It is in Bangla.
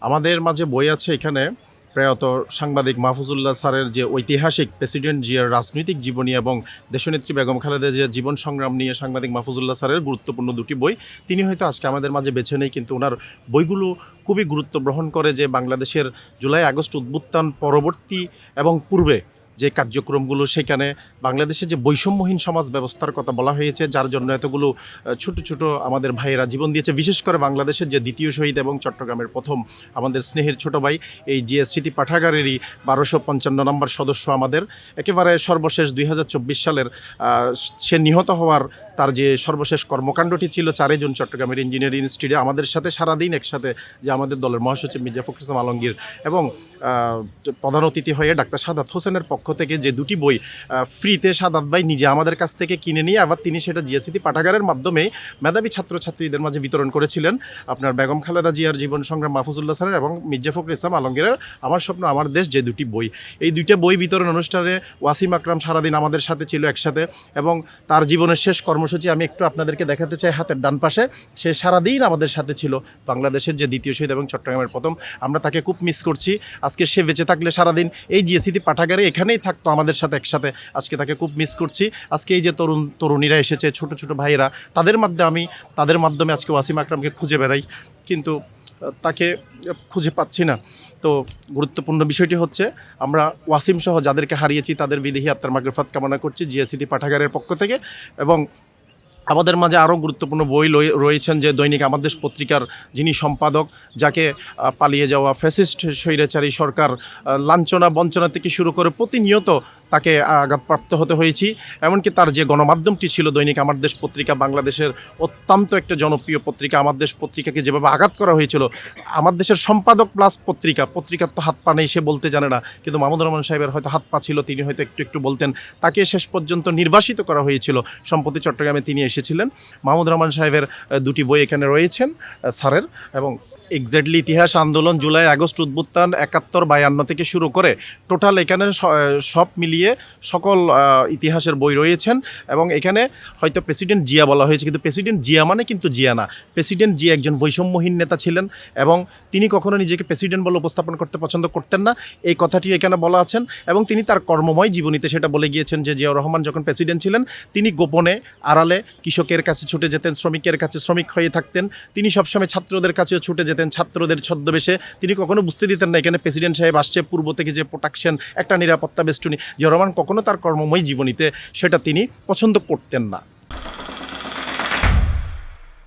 আমাদের মাঝে বই আছে এখানে প্রয়াত সাংবাদিক মাহফুজুল্লাহ স্যারের যে ঐতিহাসিক প্রেসিডেন্ট জিয়ার রাজনৈতিক জীবনী এবং দেশনেত্রী বেগম খালেদা জিয়ার জীবন সংগ্রাম নিয়ে সাংবাদিক মাহফুজুল্লাহ স্যারের গুরুত্বপূর্ণ দুটি বই। তিনি হয়তো আজকে আমাদের মাঝে বেছে নেই, কিন্তু ওনার বইগুলো খুবই গুরুত্ব বহন করে যে বাংলাদেশের জুলাই আগস্ট অভ্যুত্থান পরবর্তী এবং পূর্বে যে কার্যক্রমগুলো, সেখানে বাংলাদেশে যে বৈষম্যহীন সমাজ ব্যবস্থার কথা বলা হয়েছে, যার জন্য এতগুলো ছোট ছোট আমাদের ভাইয়েরা জীবন দিয়েছে, বিশেষ করে বাংলাদেশের যে দ্বিতীয় শহীদ এবং চট্টগ্রামের প্রথম আমাদের স্নেহের ছোট ভাই, এই জিএস স্মৃতি পাঠাগারেরই 1255 নম্বর সদস্য আমাদের একেবারে সর্বশেষ 2024 সালের সে নিহত হওয়ার তার যে সর্বশেষ কর্মকাণ্ডটি ছিল 4 জুন চট্টগ্রামের ইঞ্জিনিয়ারিং ইনস্টিটিউটে আমাদের সাথে সারাদিন একসাথে, যে আমাদের দলের মহাসচিব মির্জা ফখরুল ইসলাম আলমগীর এবং প্রধান অতিথি হয়ে ডাক্তার সাদাত হোসেনের পক্ষ থেকে যে দুটি বই ফ্রিতে সাদাত ভাই নিজে আমাদের কাছ থেকে কিনে নিয়ে আবার তিনি সেটা জিএসসিটি পাঠাগারের মাধ্যমে মেধাবী ছাত্রছাত্রীদের মাঝে বিতরণ করেছিলেন। আপনার বেগম খালেদা জিয়ার জীবন সংগ্রাম মাহফুজুল্লাহ স্যারের এবং মির্জা ফখরুল ইসলাম আলমগীরের আমার স্বপ্ন আমার দেশ, যে দুটি বই, এই দুইটা বই বিতরণ অনুষ্ঠানে ওয়াসিম আকরাম সারাদিন আমাদের সাথে ছিল একসাথে, এবং তার জীবনের শেষ কর্মসূচি আমি একটু আপনাদেরকে দেখাতে চাই হাতের ডান পাশে। সে সারাদিন আমাদের সাথে ছিল, বাংলাদেশের যে দ্বিতীয় শহীদ এবং চট্টগ্রামের প্রথম। আমরা তাকে খুব মিস করছি। আজকে সে বেঁচে থাকলে সারাদিন এই জিএসসিটি পাঠাগারে এখানেই থাকতো আমাদের সাথে একসাথে। আজকে তাকে খুব মিস করছি। আজকে এই যে তরুণীরা এসেছে, ছোট ছোট ভাইয়েরা, তাদের মাধ্যমে আজকে ওয়াসিম আকরামকে খুঁজে বেড়াই, কিন্তু তাকে খুঁজে পাচ্ছি না। তো গুরুত্বপূর্ণ বিষয়টি হচ্ছে আমরা ওয়াসিম সহ যাদেরকে হারিয়েছি তাদের বিদেহী আত্মার মাগফিরাত কামনা করছি জিএসসিটি পাঠাগারের পক্ষ থেকে। এবং আমাদের মাঝে আরও গুরুত্বপূর্ণ বই রয়েছেন যে দৈনিক আমার দেশ পত্রিকার যিনি সম্পাদক, যাকে পালিয়ে যাওয়া ফ্যাসিস্ট স্বৈরাচারী সরকার লাঞ্ছনা বঞ্চনা থেকে শুরু করে প্রতিনিয়ত তাকে আঘাতপ্রাপ্ত হতে হয়েছি। এমনকি তার যে গণমাধ্যমটি ছিল দৈনিক আমার দেশ পত্রিকা, বাংলাদেশের অত্যন্ত একটা জনপ্রিয় পত্রিকা, আমার দেশ পত্রিকাকে যেভাবে আঘাত করা হয়েছিল, আমার দেশের সম্পাদক প্লাস পত্রিকার তো হাত পা নেই, সে বলতে জানে না, কিন্তু মাহমুদুর রহমান সাহেবের হয়তো হাত পা ছিল, তিনি হয়তো একটু একটু বলতেন। তাকে শেষ পর্যন্ত নির্বাসিত করা হয়েছিল। সম্প্রতি চট্টগ্রামে তিনি এসেছিলেন। মাহমুদুর রহমান সাহেবের দুটি বই এখানে রয়েছেন স্যারের, এবং এক্স্যাক্টলি ইতিহাস আন্দোলন, জুলাই আগস্ট অভ্যুত্থান 71-52 থেকে শুরু করে টোটাল এখানে সব মিলিয়ে সকল ইতিহাসের বই রয়েছেন। এবং এখানে হয়তো প্রেসিডেন্ট জিয়া বলা হয়েছে, কিন্তু প্রেসিডেন্ট জিয়া মানে কিন্তু জিয়া না। প্রেসিডেন্ট জিয়া একজন বৈষম্যহীন নেতা ছিলেন এবং তিনি কখনো নিজেকে প্রেসিডেন্ট বলে উপস্থাপন করতে পছন্দ করতেন না, এই কথাটি এখানে বলা আছেন। এবং তিনি তার কর্মময় জীবনীতে সেটা বলে গিয়েছেন যে জিয়াউর রহমান যখন প্রেসিডেন্ট ছিলেন তিনি গোপনে আড়ালে কৃষকের কাছে ছুটে যেতেন, শ্রমিকের কাছে শ্রমিক হয়ে থাকতেন। তিনি সবসময় ছাত্রদের কাছেও ছুটে যেতেন, ছাত্রদের ছদ্মবেশে। তিনি কখনো বুঝতে দিতেন না এখানে প্রেসিডেন্ট সাহেব আসছে, পূর্ব থেকে যে প্রোটেকশন, একটা নিরাপত্তা বেষ্টনী, জিয়াউর রহমান কখনো তার কর্মময় জীবনীতে সেটা তিনি পছন্দ করতেন না।